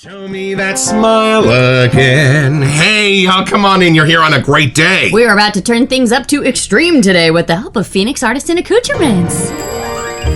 Show me that smile again. Hey, y'all, come on in. You're here on a great day. We're about to turn things up to extreme today with the help of Phoenix Artisan Accoutrements.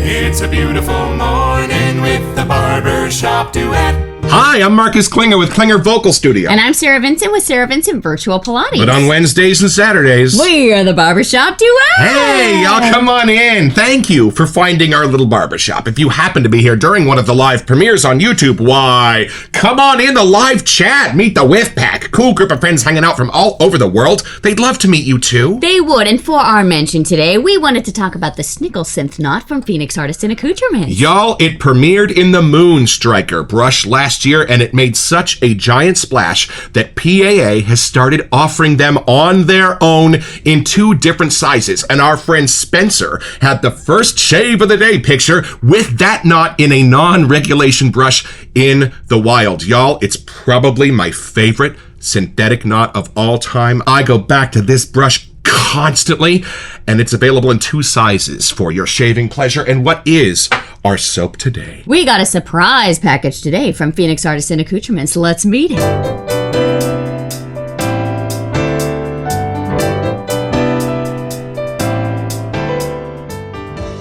It's a beautiful morning with the Barbershop Duet. Hi, I'm Marcus Klinger with Klinger Vocal Studio. And I'm Sarah Vincent with Sarah Vincent Virtual Pilates. But on Wednesdays and Saturdays, we are the Barbershop Duet. Hey, y'all, come on in. Thank you for finding our little barbershop. If you happen to be here during one of the live premieres on YouTube, why, come on in the live chat. Meet the Whiff Pack. Cool group of friends hanging out from all over the world. They'd love to meet you too. They would, and for our mention today, we wanted to talk about the Snickle Synth Knot from Phoenix Artisan Accoutrements. Y'all, it premiered in the Moon Striker brush last year, and it made such a giant splash that PAA has started offering them on their own in 2 different sizes. And our friend Spencer had the first shave of the day picture with that knot in a non-regulation brush in the wild. Y'all, it's probably my favorite synthetic knot of all time. I go back to this brush constantly, and it's available in 2 sizes for your shaving pleasure. And what is our soap today? We got a surprise package today from Phoenix Artisan Accoutrements. Let's meet it.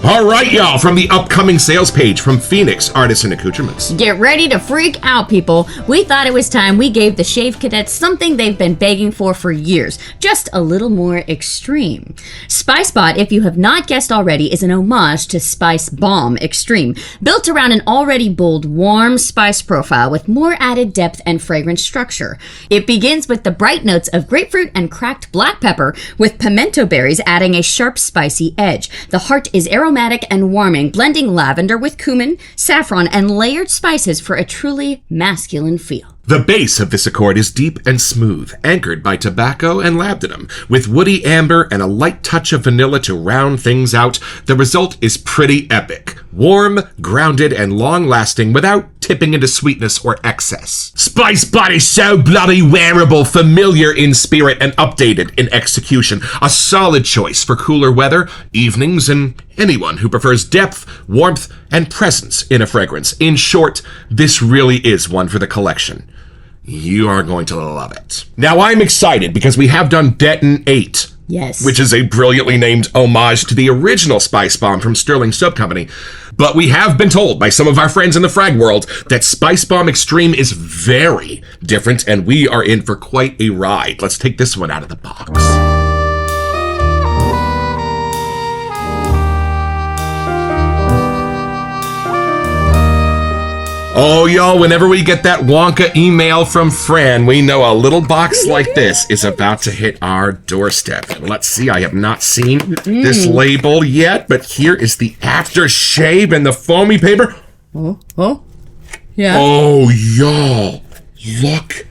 All right, y'all, from the upcoming sales page from Phoenix Artisan Accoutrements. Get ready to freak out, people. We thought it was time we gave the Shave Cadets something they've been begging for years, just a little more extreme. Spice Bot, if you have not guessed already, is an homage to Spice Bomb Extreme, built around an already bold, warm spice profile with more added depth and fragrance structure. It begins with the bright notes of grapefruit and cracked black pepper, with pimento berries adding a sharp, spicy edge. The heart is aromatic and warming, blending lavender with cumin, saffron, and layered spices for a truly masculine feel. The base of this accord is deep and smooth, anchored by tobacco and labdanum, with woody amber and a light touch of vanilla to round things out. The result is pretty epic. Warm, grounded, and long-lasting without tipping into sweetness or excess. Spice Bot is so bloody wearable, familiar in spirit, and updated in execution. A solid choice for cooler weather, evenings, and anyone who prefers depth, warmth, and presence in a fragrance. In short, this really is one for the collection. You are going to love it. Now, I'm excited because we have done Deton 8. Yes. Which is a brilliantly named homage to the original Spice Bomb from Sterling Soap Company. But we have been told by some of our friends in the frag world that Spice Bomb Extreme is very different, and we are in for quite a ride. Let's take this one out of the box. Oh, y'all, whenever we get that Wonka email from Fran, we know a little box like this is about to hit our doorstep. Let's see, I have not seen this label yet, but here is the aftershave and the foamy paper. Yeah. Oh, y'all, look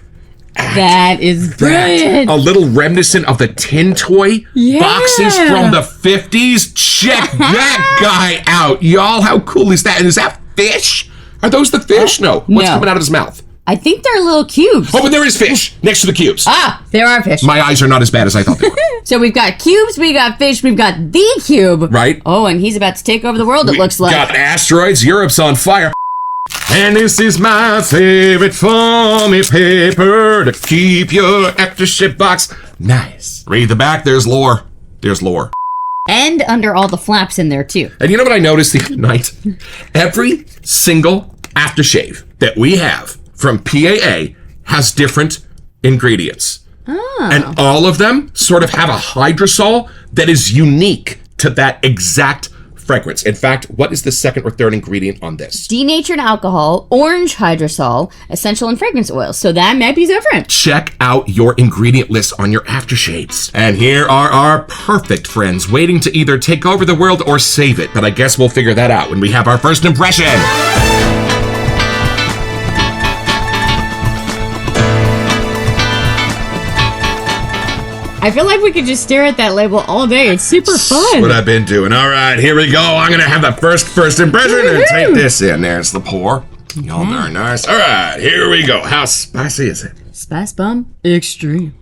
at that is brilliant. A little reminiscent of the tin toy boxes from the 50s. Check that guy out, y'all. How cool is that? And is that fish? Are those the fish? No. What's coming out of his mouth? I think they're little cubes. Oh, but there is fish next to the cubes. Ah, there are fish. My eyes are not as bad as I thought they were. So we've got cubes, we got fish, we've got the cube. Right. Oh, and he's about to take over the world, it looks like. Got asteroids. Europe's on fire. And this is my favorite foamy paper to keep your aftershave box nice. Read the back. There's lore. There's lore. And under all the flaps in there, too. And you know what I noticed the other night? Every single aftershave that we have from PAA has different ingredients. Oh. And all of them sort of have a hydrosol that is unique to that exact fragrance. In fact, what is the second or third ingredient on this? Denatured alcohol, orange hydrosol, essential and fragrance oils. So that might be different. Check out your ingredient list on your aftershaves. And here are our perfect friends waiting to either take over the world or save it. But I guess we'll figure that out when we have our first impression. I feel like we could just stare at that label all day. It's super fun. That's what I've been doing. All right, here we go. I'm going to have the first impression and take this in. There's the pour. All very nice. All right, here we go. How spicy is it? Spice Bomb Extreme.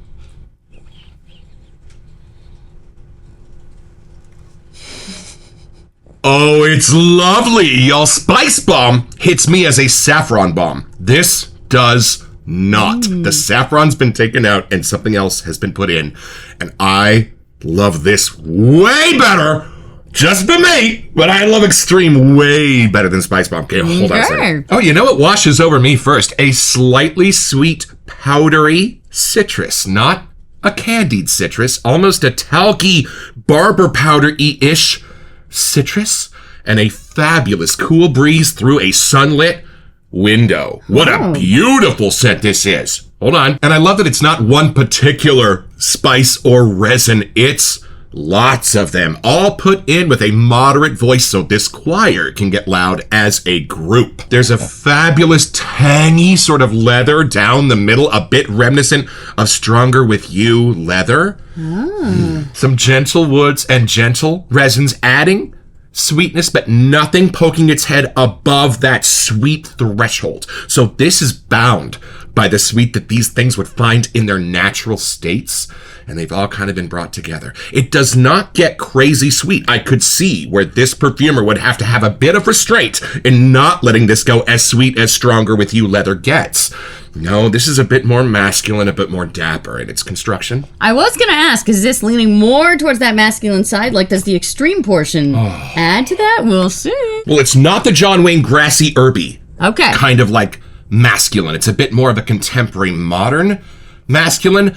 Oh, it's lovely. Y'all, Spice Bomb hits me as a saffron bomb. This does not. The saffron's been taken out and something else has been put in. And I love this way better. Just for me, but I love Extreme way better than Spice Bomb. Okay, hold on a second. Oh, you know what washes over me first? A slightly sweet, powdery citrus. Not a candied citrus. Almost a talky, barber powder-y-ish citrus. And a fabulous cool breeze through a sunlit window. What a beautiful scent this is. Hold on. And I love that it's not one particular spice or resin. It's lots of them, all put in with a moderate voice so this choir can get loud as a group. There's a fabulous tangy sort of leather down the middle, a bit reminiscent of Stronger With You leather. Some gentle woods and gentle resins adding sweetness, but nothing poking its head above that sweet threshold. So this is bound by the sweet that these things would find in their natural states, and they've all kind of been brought together. It does not get crazy sweet. I could see where this perfumer would have to have a bit of restraint in not letting this go as sweet as Stronger With You leather gets. No, this is a bit more masculine, a bit more dapper in its construction. I was going to ask, is this leaning more towards that masculine side? Like, does the extreme portion add to that? We'll see. Well, it's not the John Wayne grassy herby. Okay. Kind of like masculine. It's a bit more of a contemporary modern masculine.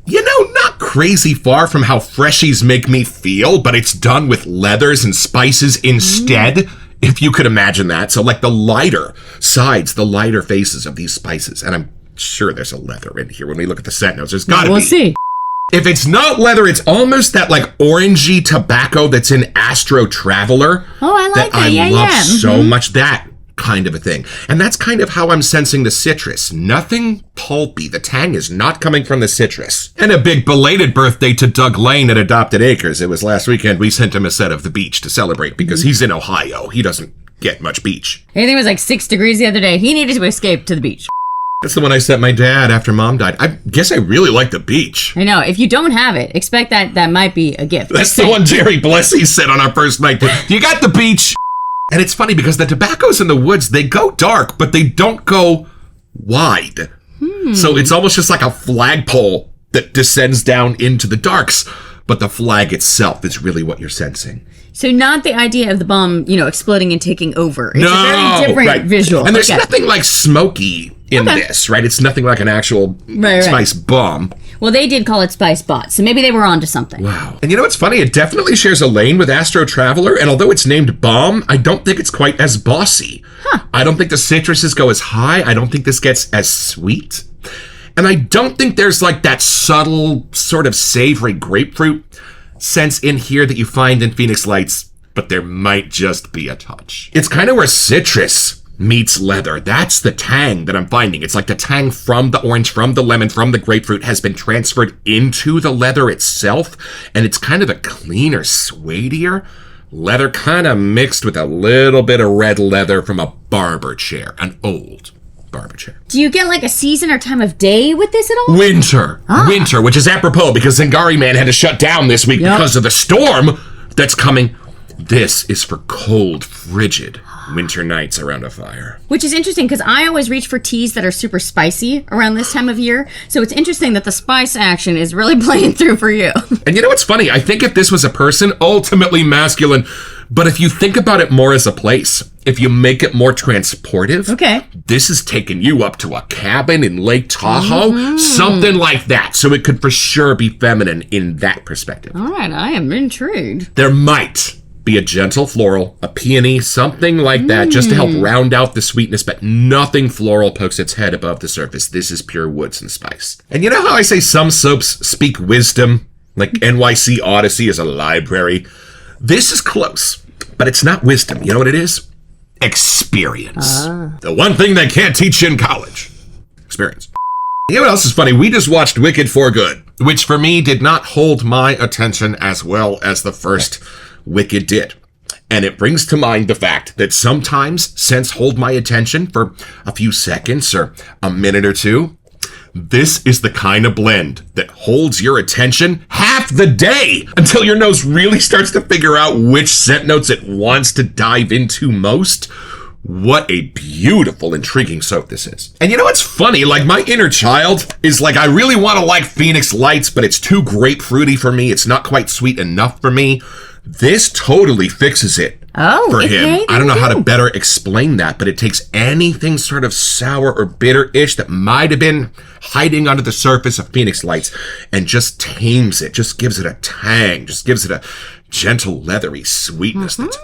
You know, not crazy far from how freshies make me feel, but it's done with leathers and spices instead, if you could imagine that. So like the lighter sides, the lighter faces of these spices. And I'm sure there's a leather in here when we look at the scent notes. There's gotta be. We'll see. If it's not leather, it's almost that like orangey tobacco that's in Astro Traveler. Oh, I like that. I love so much. That kind of a thing. And that's kind of how I'm sensing the citrus. Nothing pulpy. The tang is not coming from the citrus. And a big belated birthday to Doug Lane at Adopted Acres. It was last weekend. We sent him a set of the beach to celebrate because he's in Ohio. He doesn't get much beach. I think it was like 6 degrees the other day. He needed to escape to the beach. That's the one I sent my dad after mom died. I guess I really like the beach. I know. If you don't have it, expect that might be a gift. That's the one Jerry Blessey said on our first night. You got the beach. And it's funny because the tobaccos in the woods, they go dark, but they don't go wide. So it's almost just like a flagpole that descends down into the darks. But the flag itself is really what you're sensing. So not the idea of the bomb, exploding and taking over. It's a very different visual. And there's nothing like smoky in this, right? It's nothing like an actual spice bomb. Well, they did call it Spice Bot, so maybe they were onto something. Wow. And you know what's funny? It definitely shares a lane with Astro Traveler, and although it's named Bomb, I don't think it's quite as bossy. I don't think the citruses go as high. I don't think this gets as sweet. And I don't think there's like that subtle, sort of savory grapefruit sense in here that you find in Phoenix Lights, but there might just be a touch. It's kind of where citrus meets leather. That's the tang that I'm finding. It's like the tang from the orange, from the lemon, from the grapefruit has been transferred into the leather itself, and it's kind of a cleaner, suedier leather, kind of mixed with a little bit of red leather from a barber chair, an old barber chair. Do you get like a season or time of day with this at all? Winter. Winter, which is apropos because Zingari Man had to shut down this week because of the storm that's coming. This is for cold, frigid winter nights around a fire. Which is interesting because I always reach for teas that are super spicy around this time of year. So it's interesting that the spice action is really playing through for you. And you know what's funny? I think if this was a person, ultimately masculine, but if you think about it more as a place, if you make it more transportive, this is taking you up to a cabin in Lake Tahoe, something like that. So it could for sure be feminine in that perspective. All right, I am intrigued. There might be a gentle floral, a peony, something like that, just to help round out the sweetness, but nothing floral pokes its head above the surface. This is pure woods and spice. And you know how I say some soaps speak wisdom? Like NYC Odyssey is a library. This is close, but it's not wisdom. You know what it is? Experience. The one thing they can't teach you in college. Experience. You know what else is funny? We just watched Wicked for Good, which for me did not hold my attention as well as the first Wicked did. And it brings to mind the fact that sometimes scents hold my attention for a few seconds or a minute or two. This is the kind of blend that holds your attention half the day until your nose really starts to figure out which scent notes it wants to dive into most. What a beautiful, intriguing soap this is. And you know what's funny? Like, my inner child is like, I really want to like Phoenix Lights, but it's too grapefruity for me. It's not quite sweet enough for me. This totally fixes it for him. I don't know how to better explain that, but it takes anything sort of sour or bitter-ish that might have been hiding under the surface of Phoenix Lights and just tames it, just gives it a tang, just gives it a gentle, leathery sweetness that's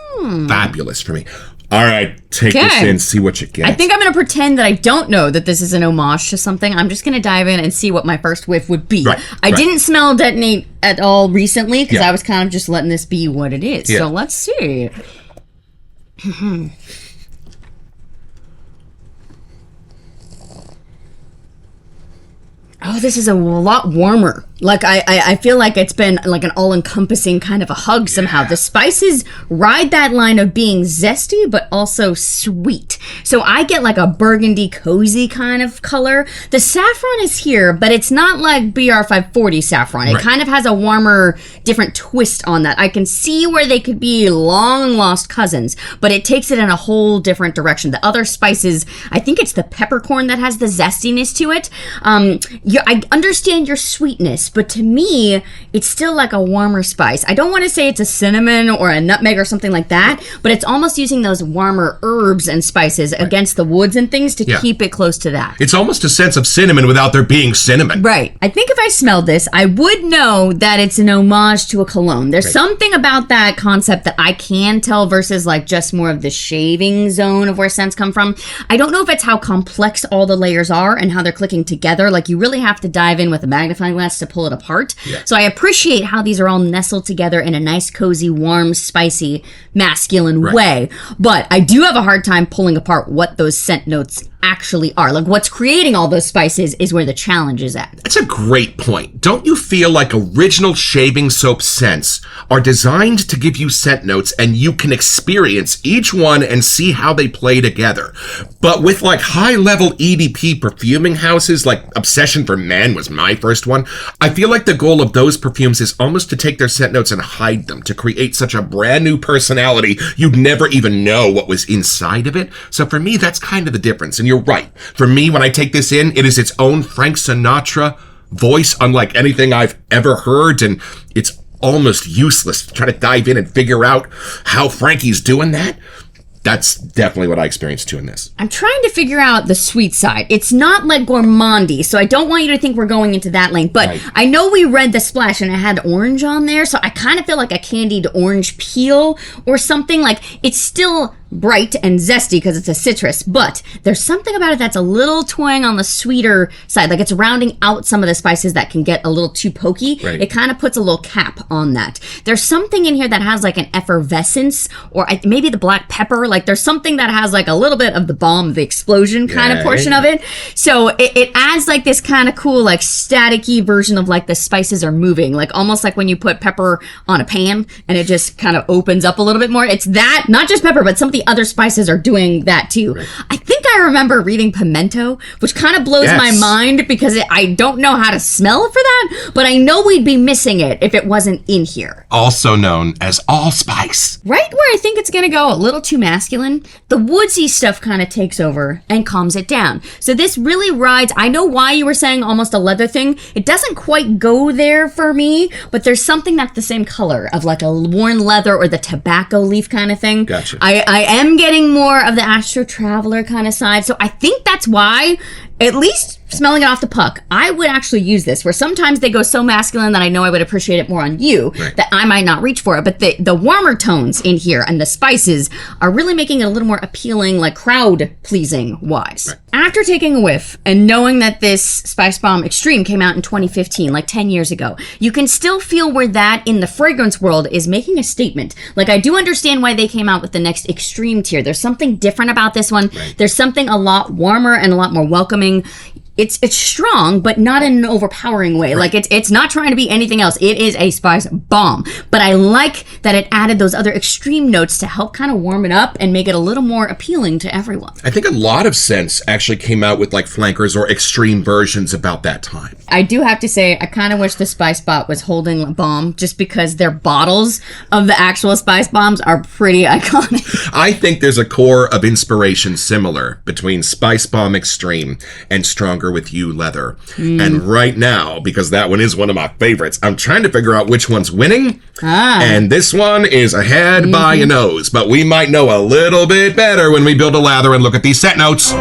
fabulous for me. All right, take this in, see what you get. I think I'm going to pretend that I don't know that this is an homage to something. I'm just going to dive in and see what my first whiff would be. I didn't smell Detonate at all recently because I was kind of just letting this be what it is. So let's see. Oh, this is a lot warmer. Like, I feel like it's been like an all-encompassing kind of a hug somehow. The spices ride that line of being zesty, but also sweet. So I get like a burgundy, cozy kind of color. The saffron is here, but it's not like BR540 saffron. It kind of has a warmer, different twist on that. I can see where they could be long-lost cousins, but it takes it in a whole different direction. The other spices, I think it's the peppercorn that has the zestiness to it. I understand your sweetness, but to me, it's still like a warmer spice. I don't want to say it's a cinnamon or a nutmeg or something like that, but it's almost using those warmer herbs and spices against the woods and things to keep it close to that. It's almost a sense of cinnamon without there being cinnamon. Right. I think if I smelled this, I would know that it's an homage to a cologne. There's something about that concept that I can tell versus like just more of the shaving zone of where scents come from. I don't know if it's how complex all the layers are and how they're clicking together. Like, you really have to dive in with a magnifying glass to pull it apart. So I appreciate how these are all nestled together in a nice, cozy, warm, spicy, masculine way. But I do have a hard time pulling apart what those scent notes actually are. Like, what's creating all those spices is where the challenge is at. That's a great point. Don't you feel like original shaving soap scents are designed to give you scent notes and you can experience each one and see how they play together? But with like high-level EDP perfuming houses, like Obsession for Men was my first one, I feel like the goal of those perfumes is almost to take their scent notes and hide them, to create such a brand new personality you'd never even know what was inside of it. So for me, that's kind of the difference. And you're right. For me, when I take this in, it is its own Frank Sinatra voice, unlike anything I've ever heard, and it's almost useless to try to dive in and figure out how Frankie's doing that. That's definitely what I experienced too in this. I'm trying to figure out the sweet side. It's not like gourmandy, so I don't want you to think we're going into that lane. But I know we read the splash and it had orange on there, so I kind of feel like a candied orange peel or something. Like, it's still bright and zesty because it's a citrus, but there's something about it that's a little twang on the sweeter side. Like, it's rounding out some of the spices that can get a little too pokey. It kind of puts a little cap on that. There's something in here that has like an effervescence, or maybe the black pepper. Like, there's something that has like a little bit of the bomb, the explosion kind of portion of it. So it adds like this kind of cool, like staticky version of like the spices are moving, like almost like when you put pepper on a pan and it just kind of opens up a little bit more. It's that, not just pepper, but some of the other spices are doing that too. I think I remember reading pimento, which kind of blows my mind because I don't know how to smell for that, but I know we'd be missing it if it wasn't in here. Also known as allspice. Right where I think it's going to go a little too masculine, the woodsy stuff kind of takes over and calms it down. So this really rides, I know why you were saying almost a leather thing. It doesn't quite go there for me, but there's something that's the same color of like a worn leather or the tobacco leaf kind of thing. Gotcha. I am getting more of the Astro Traveler kind of side, so I think that's why, at least smelling it off the puck, I would actually use this, where sometimes they go so masculine that I know I would appreciate it more on you, that I might not reach for it. But the warmer tones in here and the spices are really making it a little more appealing, like crowd-pleasing wise. After taking a whiff and knowing that this Spice Bomb Extreme came out in 2015, like 10 years ago, you can still feel where that in the fragrance world is making a statement. Like, I do understand why they came out with the next Extreme tier. There's something different about this one. There's something a lot warmer and a lot more welcoming. it's strong, but not in an overpowering way. Like it's not trying to be anything else. It is a spice bomb. But I like that it added those other extreme notes to help kind of warm it up and make it a little more appealing to everyone. I think a lot of scents actually came out with like flankers or extreme versions about that time. I do have to say, I kind of wish the Spice Bot was holding a bomb, just because their bottles of the actual Spice Bombs are pretty iconic. I think there's a core of inspiration similar between Spice Bomb Extreme and Stronger With You Leather. And right now, because that one is one of my favorites, I'm trying to figure out which one's winning. And this one is ahead by a nose, but we might know a little bit better when we build a lather and look at these set notes.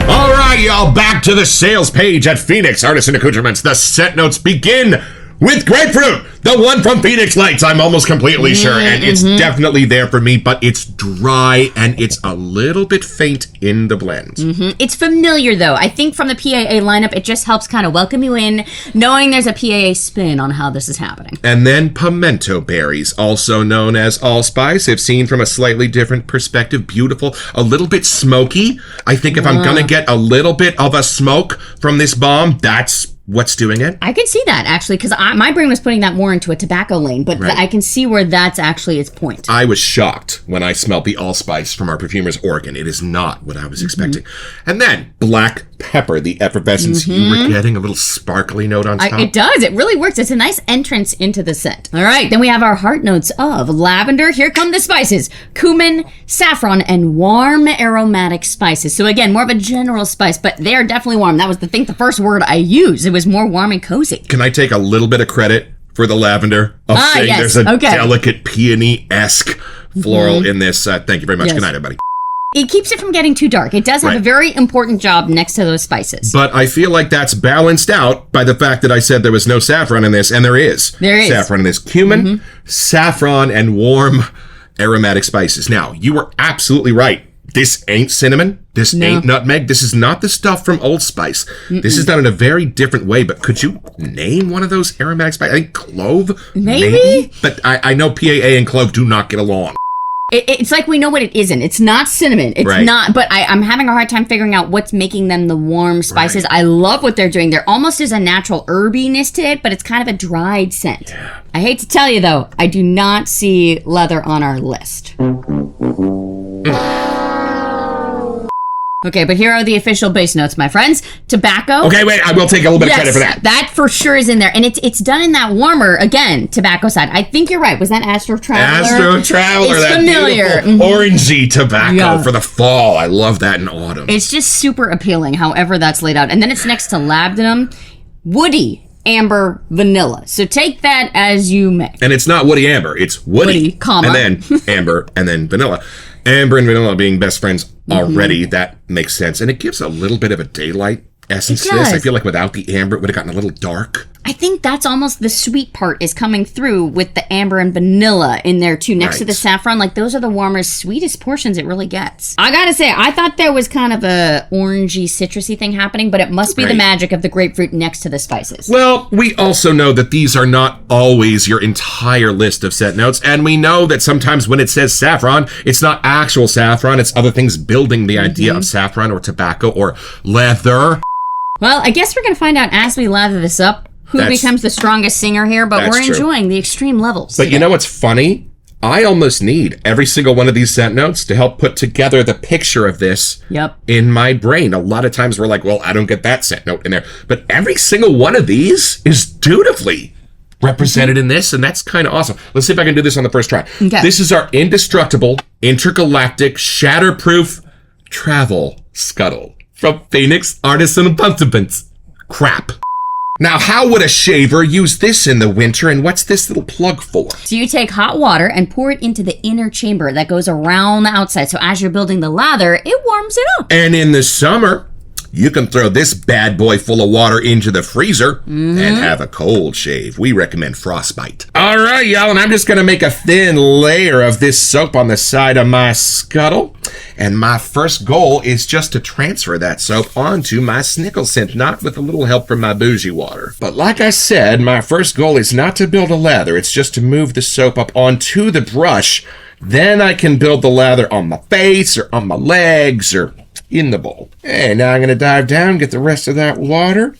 All right, y'all, back to the sales page at Phoenix Artisan Accoutrements. The set notes begin with grapefruit, the one from Phoenix Lights, I'm almost completely sure, and it's definitely there for me, but it's dry and it's a little bit faint in the blend. It's familiar, though. I think from the PAA lineup, it just helps kind of welcome you in, knowing there's a PAA spin on how this is happening. And then pimento berries, also known as allspice, if seen from a slightly different perspective, beautiful, a little bit smoky. I think if I'm gonna get a little bit of a smoke from this bomb, that's what's doing it. I can see that, actually, because my brain was putting that more into a tobacco lane, but I can see where that's actually its point. I was shocked when I smelled the allspice from our perfumer's organ. It is not what I was expecting. And then black pepper, the effervescence. You were getting a little sparkly note on top. It does. It really works. It's a nice entrance into the scent. All right, then we have our heart notes of lavender. Here come the spices: cumin, saffron, and warm aromatic spices. So again, more of a general spice, but they are definitely warm. That was the first word I used. It was more warm and cozy. Can I take a little bit of credit for the lavender of saying yes. there's a delicate peony-esque floral in this? Thank you very much. Good night, everybody. It keeps it from getting too dark. It does have a very important job next to those spices. But I feel like that's balanced out by the fact that I said there was no saffron in this, and there is. There is. Saffron in this. Cumin, saffron, and warm aromatic spices. Now, you were absolutely right. This ain't cinnamon. This ain't nutmeg. This is not the stuff from Old Spice. This is done in a very different way, but could you name one of those aromatic spices? I think clove? Maybe? But I know PAA and clove do not get along. It's like we know what it isn't. It's not cinnamon. It's not, but I'm having a hard time figuring out what's making them the warm spices. I love what they're doing. There almost is a natural herbiness to it, but it's kind of a dried scent. Yeah. I hate to tell you, though, I do not see leather on our list. Okay, but here are the official base notes, my friends. Tobacco. Okay, wait, I will take a little bit of credit for that. That for sure is in there. And it's done in that warmer, again, tobacco side. I think you're right. Was that Astro Traveler? Astro Traveler. It's that familiar. Orangey tobacco for the fall. I love that in autumn. It's just super appealing, however that's laid out. And then it's next to labdanum, woody, amber, vanilla. So take that as you may. And it's not woody amber. It's woody, comma. And then amber, and then vanilla. Amber and vanilla being best friends already, that makes sense. And it gives a little bit of a daylight essence to this. I feel like without the amber, it would have gotten a little dark. I think that's almost the sweet part is coming through with the amber and vanilla in there too, next to the saffron. Like those are the warmest, sweetest portions it really gets. I gotta say, I thought there was kind of a orangey, citrusy thing happening, but it must be the magic of the grapefruit next to the spices. Well, we also know that these are not always your entire list of scent notes, and we know that sometimes when it says saffron, it's not actual saffron, it's other things building the idea of saffron or tobacco or leather. Well, I guess we're gonna find out as we lather this up who becomes the strongest singer here, but we're enjoying the extreme levels. But you know what's funny? I almost need every single one of these scent notes to help put together the picture of this in my brain. A lot of times we're like, well, I don't get that scent note in there. But every single one of these is dutifully represented in this, and that's kind of awesome. Let's see if I can do this on the first try. Okay. This is our indestructible, intergalactic, shatterproof travel scuttle from Phoenix Artisan Accoutrements. Crap. Now, how would a shaver use this in the winter, and what's this little plug for? So you take hot water and pour it into the inner chamber that goes around the outside. So as you're building the lather, it warms it up. And in the summer, you can throw this bad boy full of water into the freezer and have a cold shave. We recommend frostbite. All right, y'all, and I'm just going to make a thin layer of this soap on the side of my scuttle. And my first goal is just to transfer that soap onto my snickle scent, not with a little help from my bougie water. But like I said, my first goal is not to build a lather. It's just to move the soap up onto the brush Then I can build the lather on my face or on my legs or in the bowl. And now I'm going to dive down, get the rest of that water,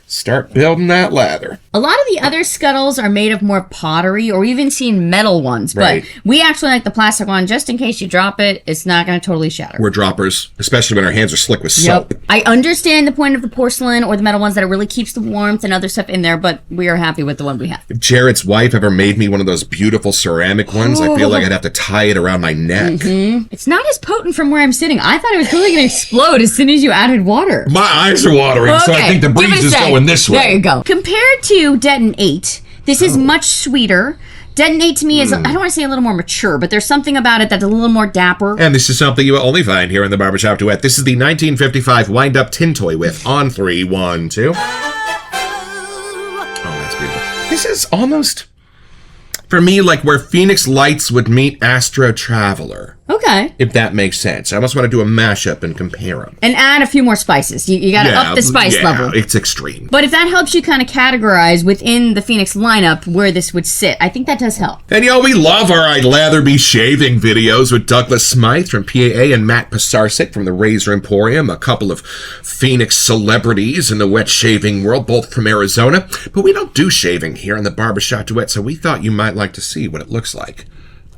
start building that lather. A lot of the other scuttles are made of more pottery, or even seen metal ones, but Right. we actually like the plastic one just in case you drop it. It's not going to totally shatter. We're droppers, especially when our hands are slick with soap. I understand the point of the porcelain or the metal ones that it really keeps the warmth and other stuff in there, but we are happy with the one we have. If Jared's wife ever made me one of those beautiful ceramic ones, I feel like I'd have to tie it around my neck. It's not as potent from where I'm sitting. I thought it was really going to explode as soon as you added water. My eyes are watering, so I think the give it breeze a is sec. going this way. There you go. Compared to Detonate, this is much sweeter. Detonate to me is, I don't want to say a little more mature, but there's something about it that's a little more dapper. And this is something you will only find here in the Barbershop Duet. This is the 1955 wind-up tin toy with on 3, 1, 2. Oh, that's beautiful. This is almost, for me, like where Phoenix Lights would meet Astro Traveler. Okay. If that makes sense. I almost want to do a mashup and compare them. And add a few more spices. You got to up the spice level. It's extreme. But if that helps you kind of categorize within the Phoenix lineup where this would sit, I think that does help. And we love our I'd Lather Be Shaving videos with Douglas Smythe from PAA and Matt Pisarcik from the Razor Emporium, a couple of Phoenix celebrities in the wet shaving world, both from Arizona. But we don't do shaving here in the Barbershop Duet, so we thought you might like to see what it looks like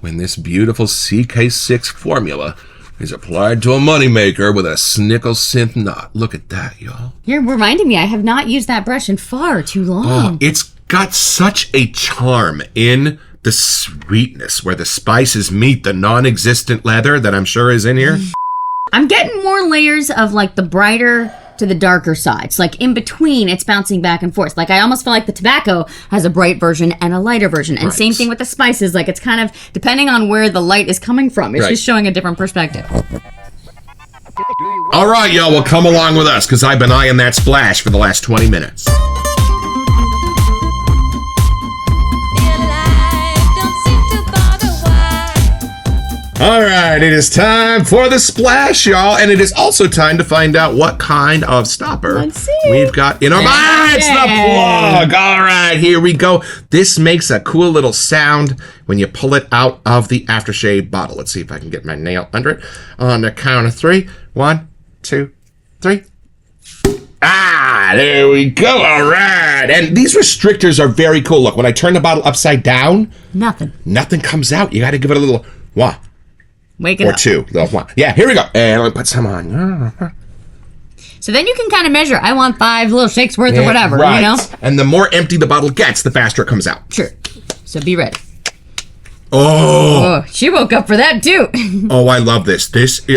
when this beautiful CK6 formula is applied to a moneymaker with a Snickle synth knot. Look at that, y'all. You're reminding me, I have not used that brush in far too long. Oh, it's got such a charm in the sweetness where the spices meet the non-existent leather that I'm sure is in here. I'm getting more layers of like the brighter to the darker sides. Like in between, it's bouncing back and forth. Like I almost feel like the tobacco has a bright version and a lighter version. And same thing with the spices. Like it's kind of depending on where the light is coming from. It's just showing a different perspective. All right, y'all, well, come along with us because I've been eyeing that splash for the last 20 minutes. All right, it is time for the splash, y'all, and it is also time to find out what kind of stopper we've got in our mind. It's the plug. All right, here we go. This makes a cool little sound when you pull it out of the aftershave bottle. Let's see if I can get my nail under it. On the count of 3. 1, 2, 3. Ah, there we go. All right. And these restrictors are very cool. Look, when I turn the bottle upside down, nothing comes out. You got to give it a little 1. Wake it or up. 2. Little 1. Yeah, here we go. And let me put some on. So then you can kind of measure. I want 5 little shakes worth or whatever, right. you know? And the more empty the bottle gets, the faster it comes out. Sure. So be ready. Oh, she woke up for that too. Oh, I love this.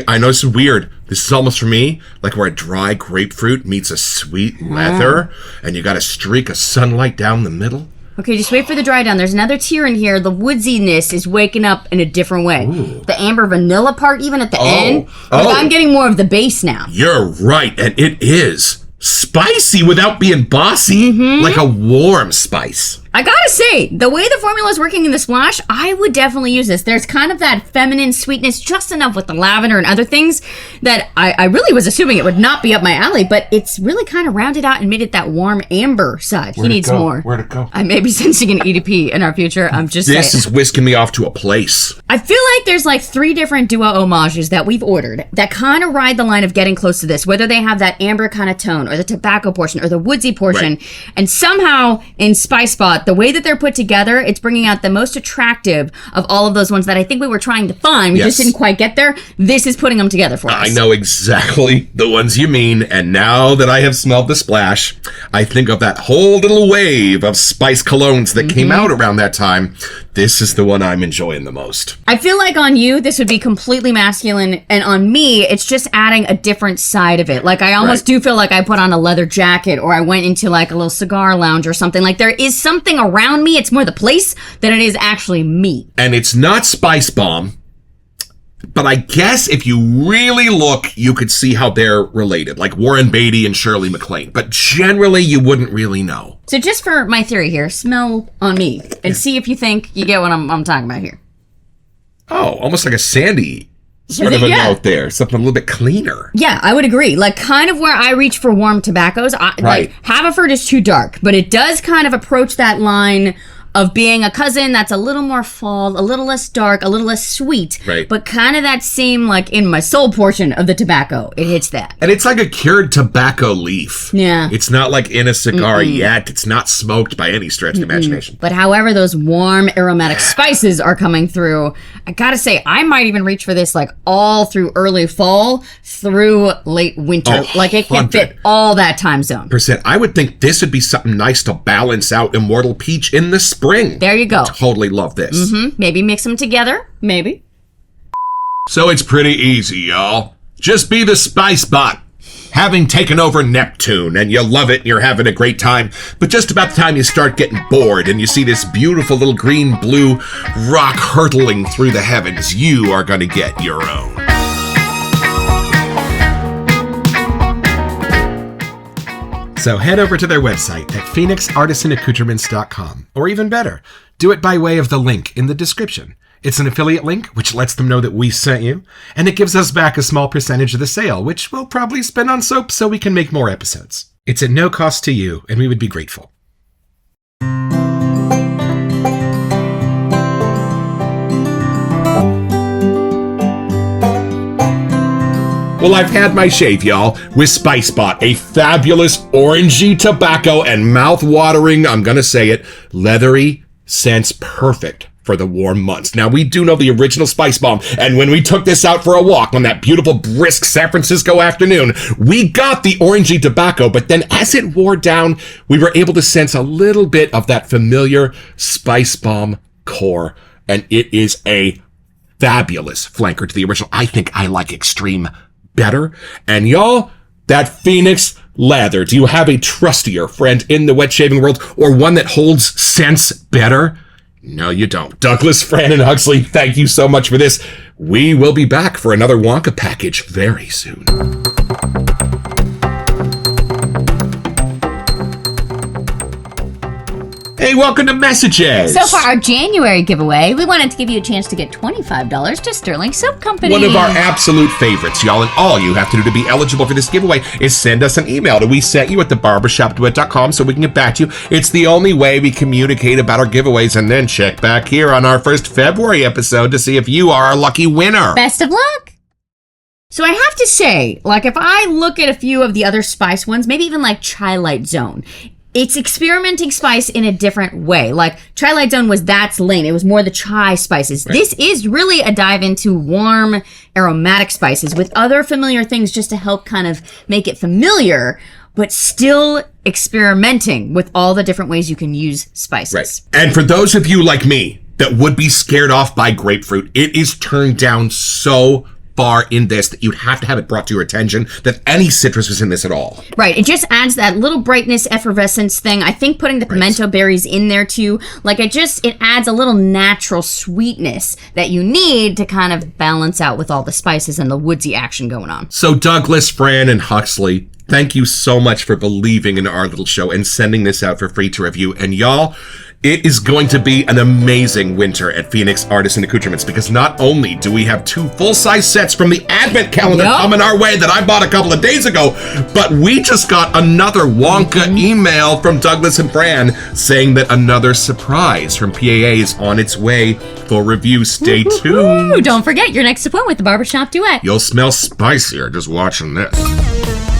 I know this is weird. This is almost for me like where a dry grapefruit meets a sweet leather, and you got a streak of sunlight down the middle. Okay, just wait for the dry down. There's another tier in here. The woodsiness is waking up in a different way. Ooh. The amber vanilla part, even at the end. Like I'm getting more of the base now. You're right, and it is spicy without being bossy, like a warm spice. I gotta say, the way the formula is working in the splash, I would definitely use this. There's kind of that feminine sweetness, just enough with the lavender and other things that I really was assuming it would not be up my alley, but it's really kind of rounded out and made it that warm amber side. He needs more. Where'd it go? I may be sensing an EDP in our future. I'm just This saying. is whisking me off to a place. I feel like there's like 3 different duo homages that we've ordered that kind of ride the line of getting close to this, whether they have that amber kind of tone or the tobacco portion or the woodsy portion. Right. And somehow in Spice Spot, the way that they're put together, it's bringing out the most attractive of all of those ones that I think we were trying to find. We just didn't quite get there. This is putting them together for us. I know exactly the ones you mean, and now that I have smelled the splash, I think of that whole little wave of spice colognes that came out around that time. This is the one I'm enjoying the most. I feel like on you, this would be completely masculine, and on me, it's just adding a different side of it. Like, I almost do feel like I put on a leather jacket, or I went into like a little cigar lounge or something. Like, there is something around me. It's more the place than it is actually me. And it's not Spice Bomb, but I guess if you really look, you could see how they're related, like Warren Beatty and Shirley MacLaine. But generally, you wouldn't really know. So just for my theory here, smell on me and see if you think you get what I'm talking about here. Oh, almost like a sandy sort of a note there. Something a little bit cleaner. Yeah, I would agree. Like kind of where I reach for warm tobaccos. Like Haverford is too dark, but it does kind of approach that line of being a cousin that's a little more fall, a little less dark, a little less sweet, Right. but kind of that same, like, in my soul portion of the tobacco. It hits that. And it's like a cured tobacco leaf. Yeah. It's not like in a cigar yet. It's not smoked by any stretch of the imagination. But however those warm aromatic spices are coming through, I gotta say, I might even reach for this like all through early fall through late winter. Oh, like it can 100%. fit all that time zone. I would think this would be something nice to balance out Immortal Peach in the spring. There you go. Totally love this. Maybe mix them together. Maybe. So it's pretty easy, y'all. Just be the Spice Bot. Having taken over Neptune, and you love it and you're having a great time, but just about the time you start getting bored and you see this beautiful little green-blue rock hurtling through the heavens, you are going to get your own. So head over to their website at phoenixartisanaccoutrements.com, or even better, do it by way of the link in the description. It's an affiliate link, which lets them know that we sent you, and it gives us back a small percentage of the sale, which we'll probably spend on soap so we can make more episodes. It's at no cost to you, and we would be grateful. Well, I've had my shave, y'all, with Spice Bot, a fabulous orangey tobacco and mouth-watering, I'm gonna say it, leathery scents perfect for the warm months. Now, we do know the original Spice Bomb, and when we took this out for a walk on that beautiful, brisk San Francisco afternoon, we got the orangey tobacco, but then as it wore down, we were able to sense a little bit of that familiar Spice Bomb core, and it is a fabulous flanker to the original. I think I like Extreme better. And y'all, that Phoenix lather, do you have a trustier friend in the wet shaving world, or one that holds scents better? No, you don't. Douglas, Fran, and Huxley, thank you so much for this. We will be back for another Wonka package very soon. Hey, welcome to Messages. So for our January giveaway, we wanted to give you a chance to get $25 to Sterling Soap Company. One of our absolute favorites, y'all, and all you have to do to be eligible for this giveaway is send us an email to WeSentYou at thebarbershopduet.com so we can get back to you. It's the only way we communicate about our giveaways, and then check back here on our first February episode to see if you are our lucky winner. Best of luck! So I have to say, like, if I look at a few of the other spice ones, maybe even like Twilight Zone, it's experimenting spice in a different way. Like, Twilight Zone was that's Lane. It was more the chai spices. Right. This is really a dive into warm, aromatic spices with other familiar things just to help kind of make it familiar, but still experimenting with all the different ways you can use spices. Right. And for those of you like me that would be scared off by grapefruit, it is turned down so far in this that you'd have to have it brought to your attention that any citrus is in this at all. Right. It just adds that little brightness, effervescence thing. I think putting the pimento berries in there too, like it adds a little natural sweetness that you need to kind of balance out with all the spices and the woodsy action going on. So Douglas, Fran, and Huxley, thank you so much for believing in our little show and sending this out for free to review. And y'all, it is going to be an amazing winter at Phoenix Artisan Accoutrements, because not only do we have 2 full-size sets from the Advent calendar coming our way that I bought a couple of days ago, but we just got another Wonka email from Douglas and Fran saying that another surprise from PAA is on its way for review. Stay tuned. Don't forget your next appointment with the Barbershop Duet. You'll smell spicier just watching this.